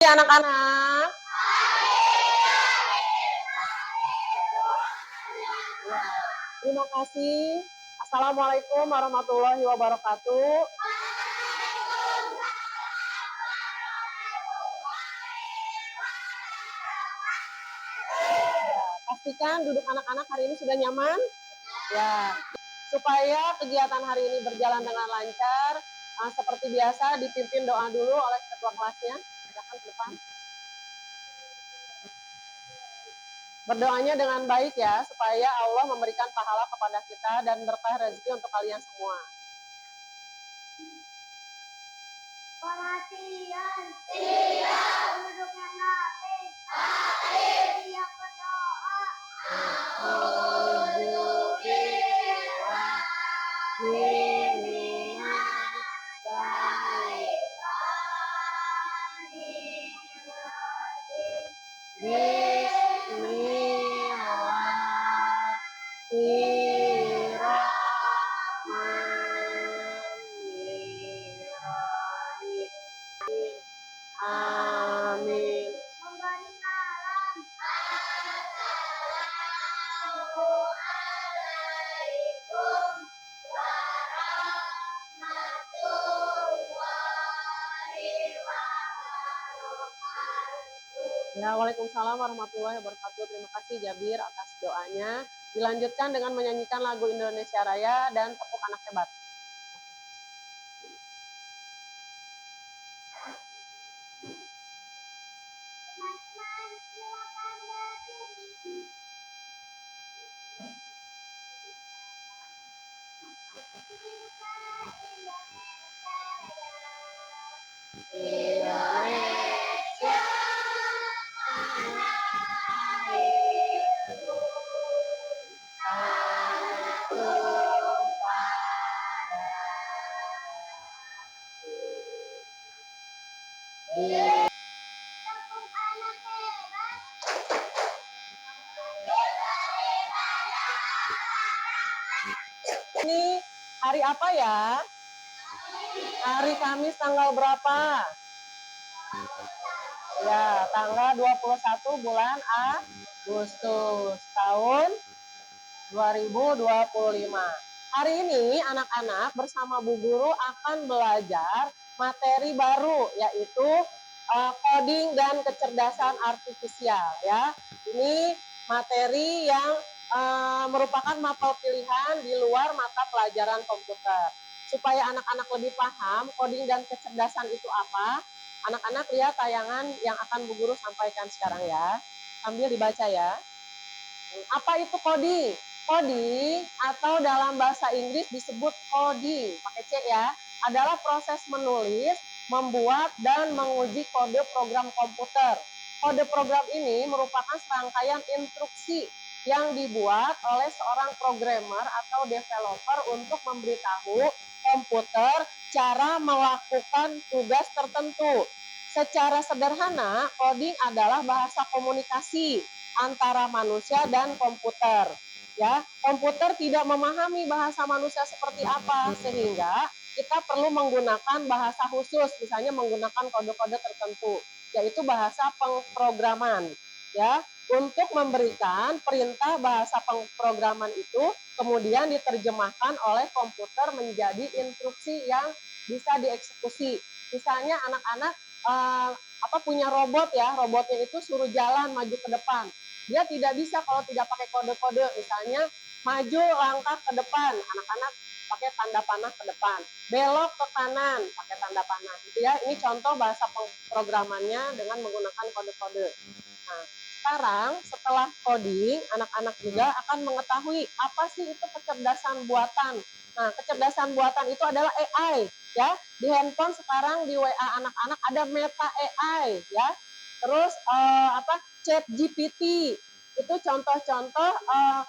Anak-anak. Terima kasih. Assalamualaikum warahmatullahi wabarakatuh. Pastikan duduk anak-anak hari ini sudah nyaman. Ya, supaya kegiatan hari ini berjalan dengan lancar, seperti biasa dipimpin doa dulu oleh ketua kelasnya. Silakan ke depan. Berdoanya dengan baik ya, supaya Allah memberikan pahala kepada kita dan berkah rezeki untuk kalian semua. Perhatian, siap, duduk yang rapi, siap berdoa. Amin. Memberi salam. Assalamualaikum warahmatullahi wabarakatuh. Ya, Waalaikumsalam warahmatullahi wabarakatuh. Terima kasih Jabir atas doanya. Dilanjutkan dengan menyanyikan lagu Indonesia Raya dan tepuk anak hebat. Teman-teman, silakan berdiri. Kita Indonesia Raya. Indonesia tanah airku, tanah tumpah darah. Tepuk anak hebat. Ini hari apa ya? Hari Kamis tanggal berapa? Ya, tanggal 21 bulan Agustus tahun 2025. Hari ini anak-anak bersama Bu Guru akan belajar materi baru, yaitu coding dan kecerdasan artifisial ya. Ini materi yang merupakan mapel pilihan di luar mata pelajaran komputer. Supaya anak-anak lebih paham coding dan kecerdasan itu apa, anak-anak lihat tayangan yang akan Bu Guru sampaikan sekarang ya. Sambil dibaca ya. Apa itu coding? Coding atau dalam bahasa Inggris disebut coding, pakai C ya, adalah proses menulis, membuat, dan menguji kode program komputer. Kode program ini merupakan serangkaian instruksi yang dibuat oleh seorang programmer atau developer untuk memberitahu komputer cara melakukan tugas tertentu. Secara sederhana, coding adalah bahasa komunikasi antara manusia dan komputer. Ya, komputer tidak memahami bahasa manusia seperti apa, sehingga kita perlu menggunakan bahasa khusus, misalnya menggunakan kode-kode tertentu, yaitu bahasa pemrograman. Ya, untuk memberikan perintah bahasa pemrograman itu kemudian diterjemahkan oleh komputer menjadi instruksi yang bisa dieksekusi. Misalnya anak-anak punya robot ya, robotnya itu suruh jalan maju ke depan. Dia tidak bisa kalau tidak pakai kode-kode, misalnya maju langkah ke depan, anak-anak pakai tanda panah ke depan, belok ke kanan pakai tanda panah gitu ya. Ini contoh bahasa pemrogramannya dengan menggunakan kode-kode. Nah, sekarang setelah coding, anak-anak juga akan mengetahui apa sih itu kecerdasan buatan. Nah, kecerdasan buatan itu adalah AI ya. Di handphone sekarang di WA anak-anak ada Meta AI ya. Terus Chat GPT itu contoh-contoh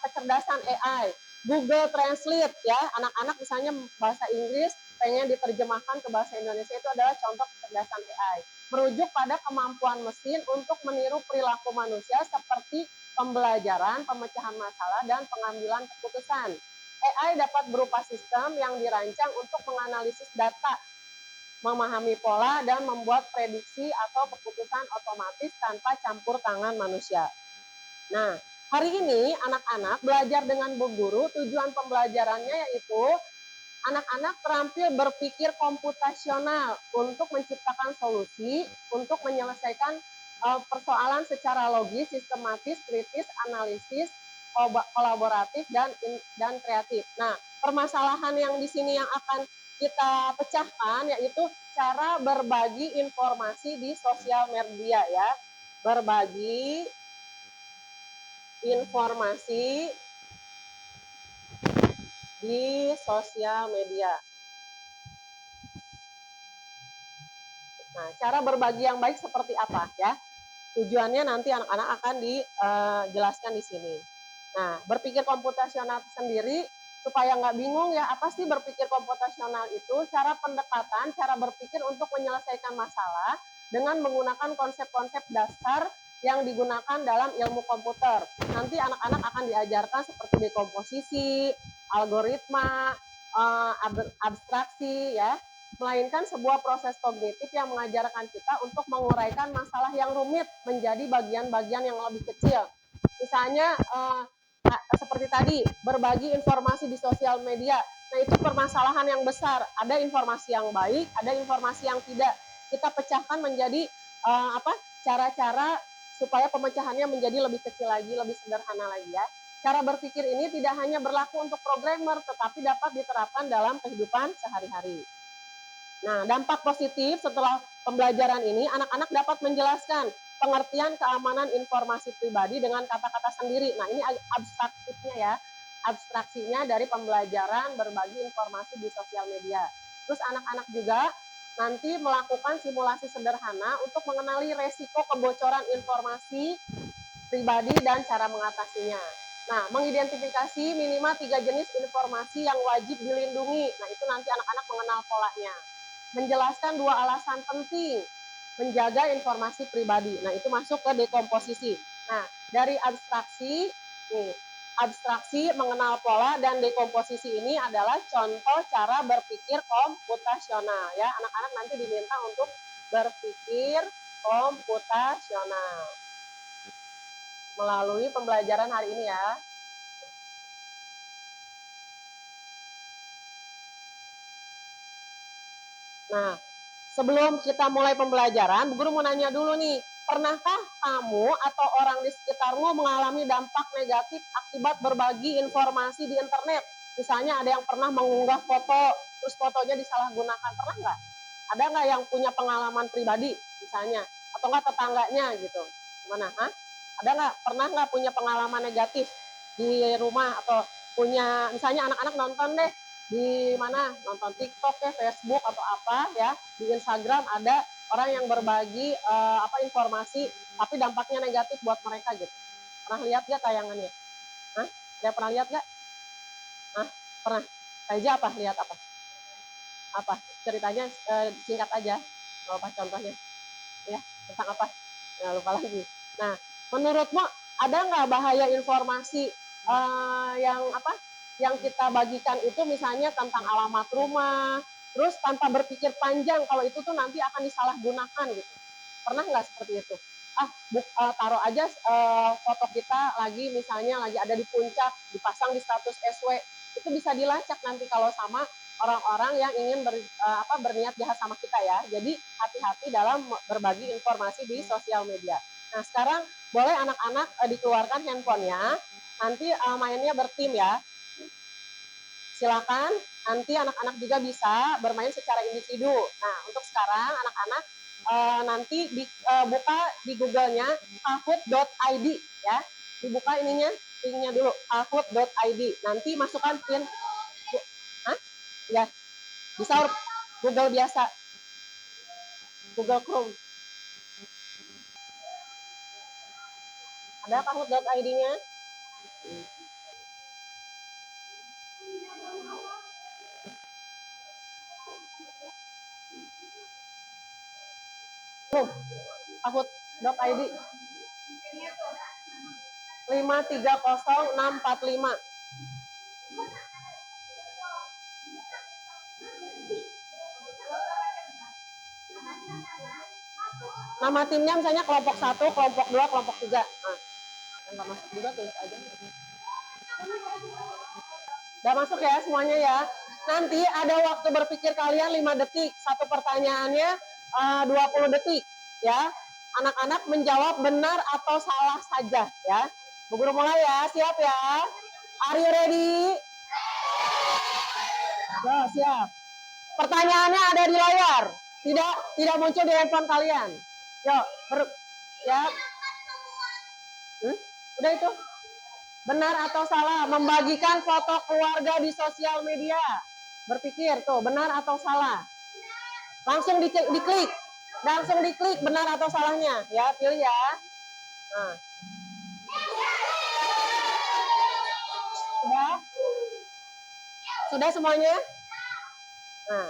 kecerdasan AI. Google Translate ya, anak-anak misalnya bahasa Inggris pengen diterjemahkan ke bahasa Indonesia, itu adalah contoh kecerdasan AI. Merujuk pada kemampuan mesin untuk meniru perilaku manusia seperti pembelajaran, pemecahan masalah, dan pengambilan keputusan. AI dapat berupa sistem yang dirancang untuk menganalisis data memahami pola, dan membuat prediksi atau keputusan otomatis tanpa campur tangan manusia. Nah, hari ini anak-anak belajar dengan Bu Guru, tujuan pembelajarannya yaitu anak-anak terampil berpikir komputasional untuk menciptakan solusi, untuk menyelesaikan persoalan secara logis, sistematis, kritis, analisis, kolaboratif, dan kreatif. Nah, permasalahan yang di sini yang akan kita pecahkan yaitu cara berbagi informasi di sosial media ya. Berbagi informasi di sosial media. Nah, cara berbagi yang baik seperti apa ya? Tujuannya nanti anak-anak akan dijelaskan di sini. Nah, berpikir komputasional sendiri supaya nggak bingung ya, apa sih berpikir komputasional itu? Cara pendekatan, cara berpikir untuk menyelesaikan masalah dengan menggunakan konsep-konsep dasar yang digunakan dalam ilmu komputer. Nanti anak-anak akan diajarkan seperti dekomposisi, algoritma, abstraksi ya, melainkan sebuah proses kognitif yang mengajarkan kita untuk menguraikan masalah yang rumit menjadi bagian-bagian yang lebih kecil. Misalnya seperti tadi, berbagi informasi di sosial media. Nah, itu permasalahan yang besar. Ada informasi yang baik, ada informasi yang tidak. Kita pecahkan menjadi cara-cara supaya pemecahannya menjadi lebih kecil lagi, lebih sederhana lagi ya. Cara berpikir ini tidak hanya berlaku untuk programmer, tetapi dapat diterapkan dalam kehidupan sehari-hari. Nah, dampak positif setelah pembelajaran ini, anak-anak dapat menjelaskan pengertian keamanan informasi pribadi dengan kata-kata sendiri. Nah, ini abstraktifnya ya, abstraksinya dari pembelajaran berbagi informasi di sosial media. Terus anak-anak juga nanti melakukan simulasi sederhana untuk mengenali resiko kebocoran informasi pribadi dan cara mengatasinya. Nah, mengidentifikasi minimal 3 jenis informasi yang wajib dilindungi. Nah, itu nanti anak-anak mengenal polanya. Menjelaskan 2 alasan penting menjaga informasi pribadi. Nah, itu masuk ke dekomposisi. Nah, dari abstraksi, mengenal pola, dan dekomposisi ini adalah contoh cara berpikir komputasional ya. Anak-anak nanti diminta untuk berpikir komputasional melalui pembelajaran hari ini ya. Nah, sebelum kita mulai pembelajaran, Bu Guru mau nanya dulu nih, pernahkah kamu atau orang di sekitarmu mengalami dampak negatif akibat berbagi informasi di internet? Misalnya ada yang pernah mengunggah foto, terus fotonya disalahgunakan, pernah nggak? Ada nggak yang punya pengalaman pribadi misalnya? Atau nggak tetangganya gitu? Gimana? Hah? Ada nggak? Pernah nggak punya pengalaman negatif di rumah atau punya, misalnya anak-anak nonton deh, di mana nonton TikTok ya, Facebook atau apa ya, di Instagram ada orang yang berbagi informasi tapi dampaknya negatif buat mereka gitu. Pernah lihat gak tayangannya? Hah? Ada pernah lihat gak? Hah? Pernah? Saja apa? Lihat apa? Apa? Ceritanya singkat aja. Kalau pas contohnya. Ya, tentang apa? Nah, lupa lagi. Nah, menurutmu ada nggak bahaya informasi yang kita bagikan itu misalnya tentang alamat rumah, terus tanpa berpikir panjang kalau itu tuh nanti akan disalahgunakan gitu. Pernah nggak seperti itu? Taruh aja foto kita lagi misalnya lagi ada di puncak, dipasang di status SW, itu bisa dilacak nanti kalau sama orang-orang yang ingin berniat jahat sama kita ya. Jadi hati-hati dalam berbagi informasi di sosial media. Nah, sekarang boleh anak-anak dikeluarkan handphonenya, nanti mainnya bertim ya. Silakan, nanti anak-anak juga bisa bermain secara individu. Nah, untuk sekarang anak-anak nanti buka di Google-nya kahoot.id ya. Dibuka ininya, linknya dulu, kahoot.id. Nanti masukkan pin. Ya, bisa Google biasa, Google Chrome. Ada kahoot.id-nya? Kahoot.id 530645. Nama timnya misalnya kelompok 1, kelompok 2, kelompok 3. Nah, yang nggak masuk juga tulis aja. Udah masuk ya semuanya ya. Nanti ada waktu berpikir kalian 5 detik. Satu pertanyaannya 20 detik ya. Anak-anak menjawab benar atau salah saja ya. Bu Guru mulai ya, siap ya? Are you ready? Ya, siap. Pertanyaannya ada di layar. Tidak muncul di handphone kalian. Yuk, ya. Udah itu. Benar atau salah membagikan foto keluarga di sosial media? Berpikir tuh, benar atau salah? Langsung diklik. Langsung diklik benar atau salahnya. Ya, pilih ya. Nah. Sudah? Sudah semuanya? Nah,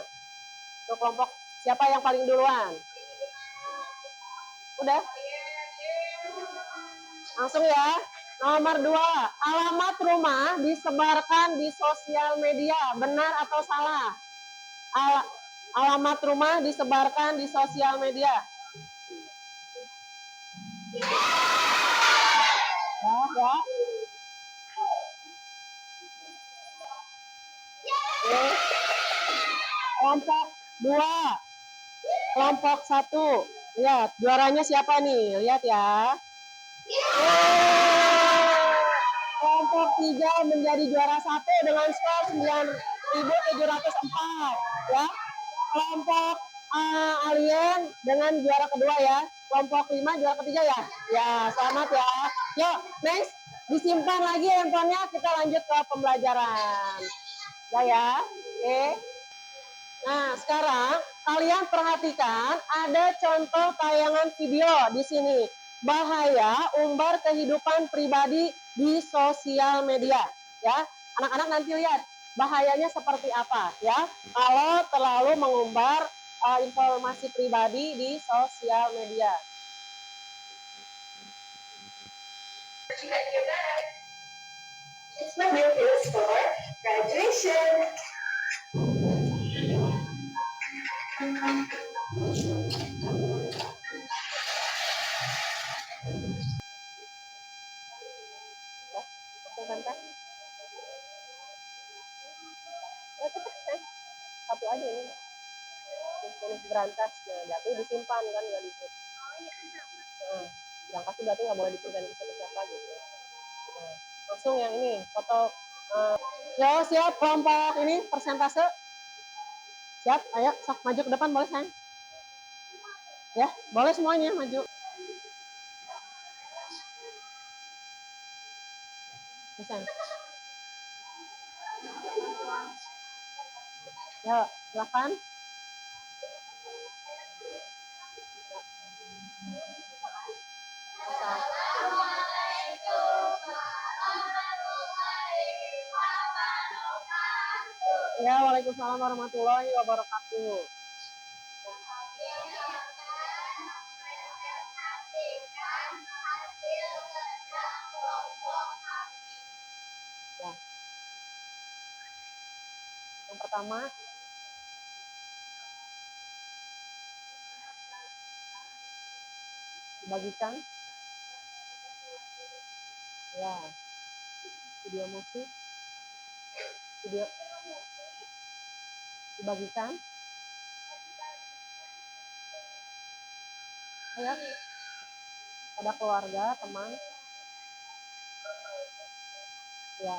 untuk kelompok siapa yang paling duluan? Udah? Langsung ya. Nomor 2, alamat rumah disebarkan di sosial media. Benar atau salah? Alamat rumah disebarkan di sosial media. Ya. Oke. Kelompok 2, kelompok 1. Lihat, juaranya siapa nih? Lihat ya. Kelompok 3 menjadi juara 1 dengan skor 9.704 ya. Kelompok alien dengan juara kedua ya. Kelompok 5 juara ketiga ya. Ya, selamat ya. Yuk, next. Disimpan lagi handphonenya, kita lanjut ke pembelajaran. Ya. Oke. Nah, sekarang kalian perhatikan ada contoh tayangan video di sini. Bahaya umbar kehidupan pribadi di sosial media. Ya, anak-anak nanti lihat bahayanya seperti apa ya. Kalau terlalu mengumbar informasi pribadi di sosial media. It's my new for graduation. Satu aja ini jenis berantas berarti disimpan kan nggak disimpan. Berangkas berarti nggak boleh disimpan ke siapa gitu. Langsung yang ini foto. Ya siap kelompok ini persentase. Siap, ayo sok maju ke depan boleh sayang. Ya boleh semuanya maju. Bisa. Ya silakan. Ya, waalaikumsalam warahmatullahi wabarakatuh. Ya. Yang pertama, dibagikan. Ya, video musik, video dibagikan. Ya, pada keluarga, teman. Ya,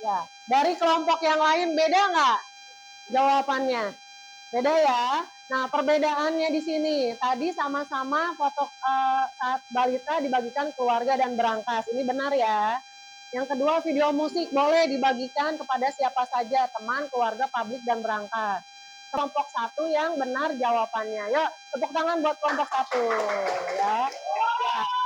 ya. Dari kelompok yang lain beda nggak jawabannya? Beda ya. Nah, perbedaannya di sini. Tadi sama-sama foto saat balita dibagikan keluarga dan berangkas. Ini benar ya. Yang kedua, video musik boleh dibagikan kepada siapa saja, teman, keluarga, publik, dan berangkas. Kelompok 1 yang benar jawabannya. Yuk, tepuk tangan buat kelompok 1. Ya.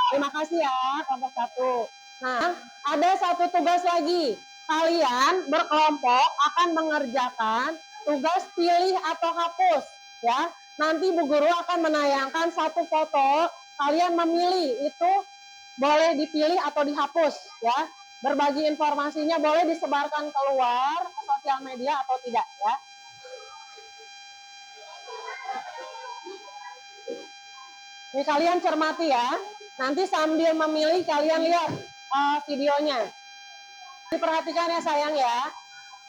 Terima kasih ya, kelompok 1. Nah, ada satu tugas lagi. Kalian berkelompok akan mengerjakan tugas pilih atau hapus. Ya, nanti Bu Guru akan menayangkan satu foto. Kalian memilih itu boleh dipilih atau dihapus. Ya, berbagi informasinya boleh disebarkan keluar ke sosial media atau tidak ya. Ini kalian cermati ya. Nanti sambil memilih kalian lihat videonya. Diperhatikan ya sayang ya.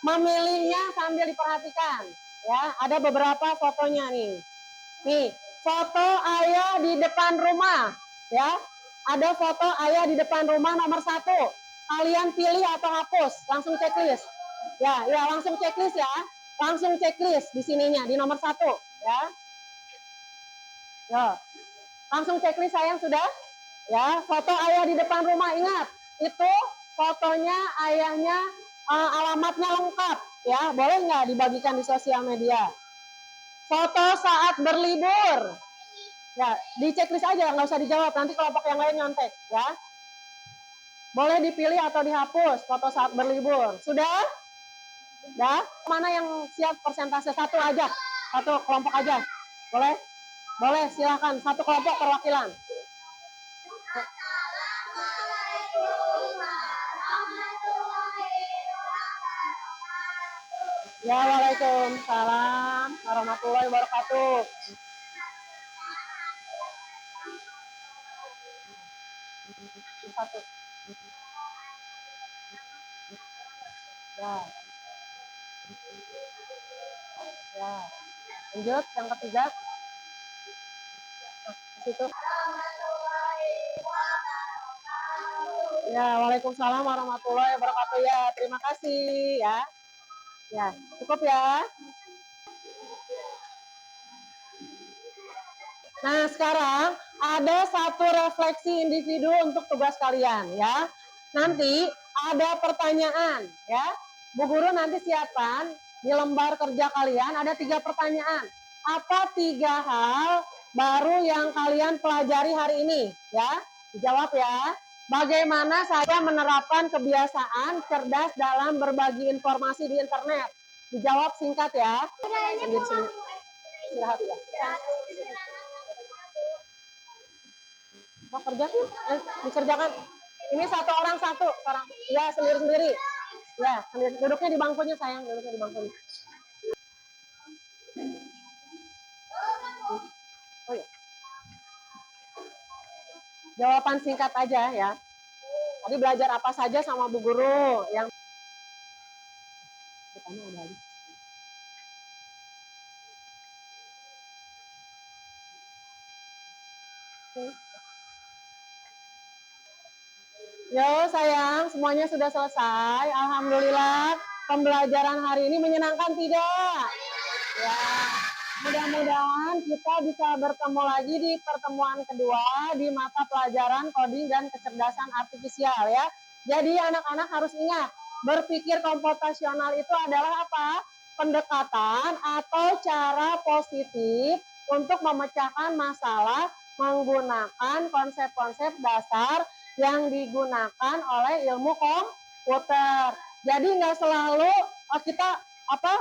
Memilihnya sambil diperhatikan. Ya, ada beberapa fotonya nih. Nih, foto ayah di depan rumah. Ya, ada foto ayah di depan rumah nomor 1. Kalian pilih atau hapus, langsung checklist. Ya, langsung checklist ya. Langsung checklist di sininya, di nomor 1. Ya. Ya. Langsung checklist sayang sudah? Ya, foto ayah di depan rumah, ingat, itu fotonya ayahnya alamatnya lengkap, ya, boleh nggak dibagikan di sosial media? Foto saat berlibur, ya, di checklist aja, nggak usah dijawab, nanti kelompok yang lain nyontek, ya. Boleh dipilih atau dihapus foto saat berlibur, sudah? Ya, mana yang siap persentase? Satu aja, satu kelompok aja, boleh? Boleh, silakan, satu kelompok perwakilan. Ya, waalaikumsalam warahmatullahi wabarakatuh. Satu. Ya. Ya. Lanjut yang ketiga. Di situ. Ya, waalaikumsalam warahmatullahi wabarakatuh ya. Terima kasih ya. Ya, cukup ya. Nah, sekarang ada satu refleksi individu untuk tugas kalian ya. Nanti ada pertanyaan ya. Bu Guru nanti siapkan di lembar kerja kalian ada 3 pertanyaan. Apa 3 hal baru yang kalian pelajari hari ini ya? Dijawab ya. Bagaimana saya menerapkan kebiasaan cerdas dalam berbagi informasi di internet? Dijawab singkat ya. Sendiri-sendiri. Istirahat ya. Mau kerja dikerjakan. Ini satu orang satu, orang ya sendiri-sendiri. Ya, sendiri. Duduknya di bangkunya sayang, duduknya di bangkunya. Oh ya. Jawaban singkat aja ya. Tadi belajar apa saja sama Bu Guru yang pertama ada lagi. Yo sayang, semuanya sudah selesai. Alhamdulillah, pembelajaran hari ini menyenangkan tidak? Ya, mudah-mudahan kita bisa bertemu lagi di pertemuan kedua di mata pelajaran coding dan kecerdasan artifisial ya. Jadi anak-anak harus ingat, berpikir komputasional itu adalah apa? Pendekatan atau cara positif untuk memecahkan masalah menggunakan konsep-konsep dasar yang digunakan oleh ilmu komputer. Jadi nggak selalu kita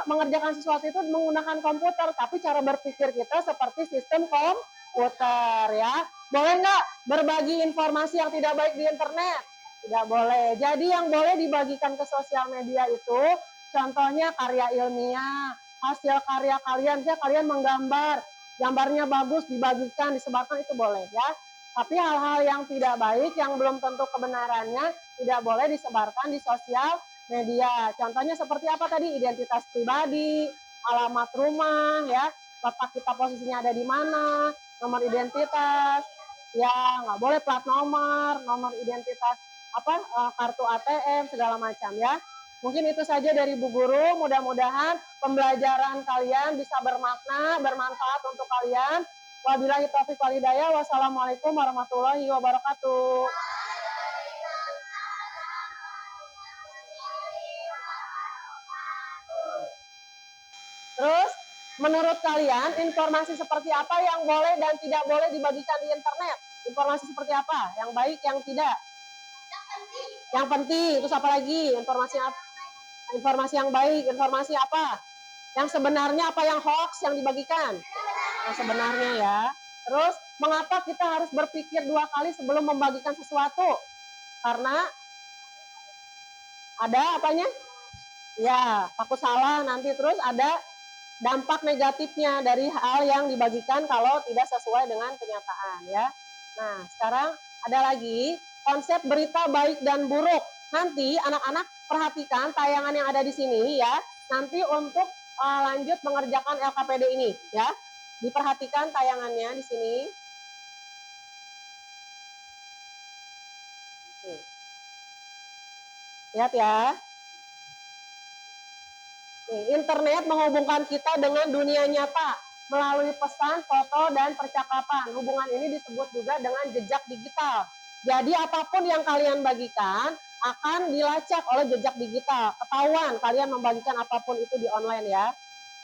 mengerjakan sesuatu itu menggunakan komputer, tapi cara berpikir kita seperti sistem komputer ya. Boleh nggak berbagi informasi yang tidak baik di internet? Tidak boleh. Jadi yang boleh dibagikan ke sosial media itu contohnya karya ilmiah, hasil karya kalian, misalnya kalian menggambar, gambarnya bagus dibagikan, disebarkan itu boleh ya. Tapi hal-hal yang tidak baik, yang belum tentu kebenarannya, tidak boleh disebarkan di sosial media. Contohnya seperti apa tadi? Identitas pribadi, alamat rumah, ya, letak kita posisinya ada di mana, nomor identitas, ya nggak boleh plat nomor identitas kartu ATM segala macam ya. Mungkin itu saja dari Bu Guru. Mudah-mudahan pembelajaran kalian bisa bermakna, bermanfaat untuk kalian. Wabillahi taufiq wal hidayah. Wassalamualaikum warahmatullahi wabarakatuh. Terus, menurut kalian informasi seperti apa yang boleh dan tidak boleh dibagikan di internet? Informasi seperti apa? Yang baik, yang tidak? Yang penting. Terus apa lagi? Informasi yang baik, informasi apa? Yang sebenarnya apa yang hoax yang dibagikan? Yang sebenarnya ya. Terus, mengapa kita harus berpikir 2 kali sebelum membagikan sesuatu? Karena ada apanya? Ya, takut salah nanti. Terus ada dampak negatifnya dari hal yang dibagikan kalau tidak sesuai dengan kenyataan ya. Nah, sekarang ada lagi konsep berita baik dan buruk. Nanti anak-anak perhatikan tayangan yang ada di sini ya. Nanti untuk lanjut mengerjakan LKPD ini ya. Diperhatikan tayangannya di sini. Lihat ya. Internet menghubungkan kita dengan dunia nyata melalui pesan, foto, dan percakapan. Hubungan ini disebut juga dengan jejak digital. Jadi apapun yang kalian bagikan akan dilacak oleh jejak digital. Ketahuan kalian membagikan apapun itu di online ya.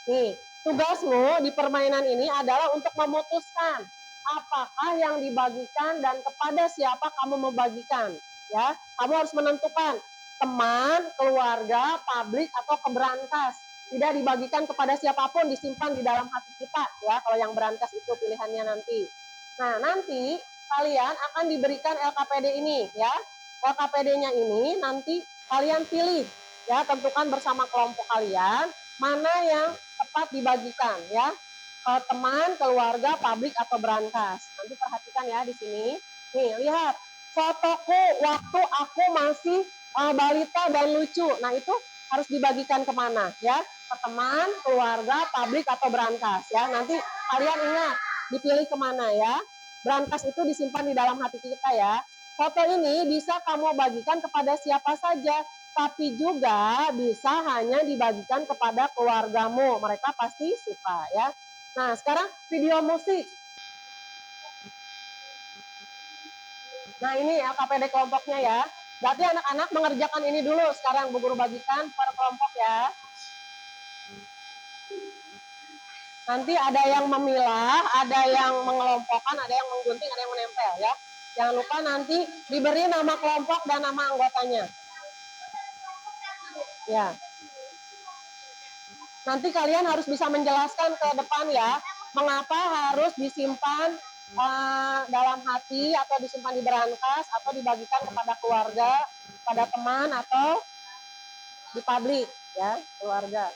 Nih, tugasmu di permainan ini adalah untuk memutuskan apakah yang dibagikan dan kepada siapa kamu membagikan. Ya, kamu harus menentukan teman, keluarga, publik, atau keberantas. Tidak dibagikan kepada siapapun, disimpan di dalam hati kita ya. Kalau yang berantas itu pilihannya nanti. Nah, nanti kalian akan diberikan LKPD ini ya. LKPD-nya ini nanti kalian pilih ya, tentukan bersama kelompok kalian mana yang tepat dibagikan ya. Teman, keluarga, publik, atau berantas. Nanti perhatikan ya di sini. Nih, lihat fotoku waktu aku masih balita dan lucu. Nah, itu harus dibagikan kemana ya? Ke teman, keluarga, publik, atau berantas ya. Nanti kalian ingat dipilih kemana ya. Berantas itu disimpan di dalam hati kita ya. Foto ini bisa kamu bagikan kepada siapa saja, tapi juga bisa hanya dibagikan kepada keluargamu. Mereka pasti suka ya. Nah, sekarang video musik. Nah, ini LKPD kelompoknya ya. Berarti anak-anak mengerjakan ini dulu. Sekarang Bu Guru bagikan per kelompok ya. Nanti ada yang memilah, ada yang mengelompokkan, ada yang menggunting, ada yang menempel ya. Jangan lupa nanti diberi nama kelompok dan nama anggotanya. Ya. Nanti kalian harus bisa menjelaskan ke depan ya, mengapa harus disimpan dalam hati atau disimpan di berangkas atau dibagikan kepada keluarga, pada teman atau di publik ya, keluarga.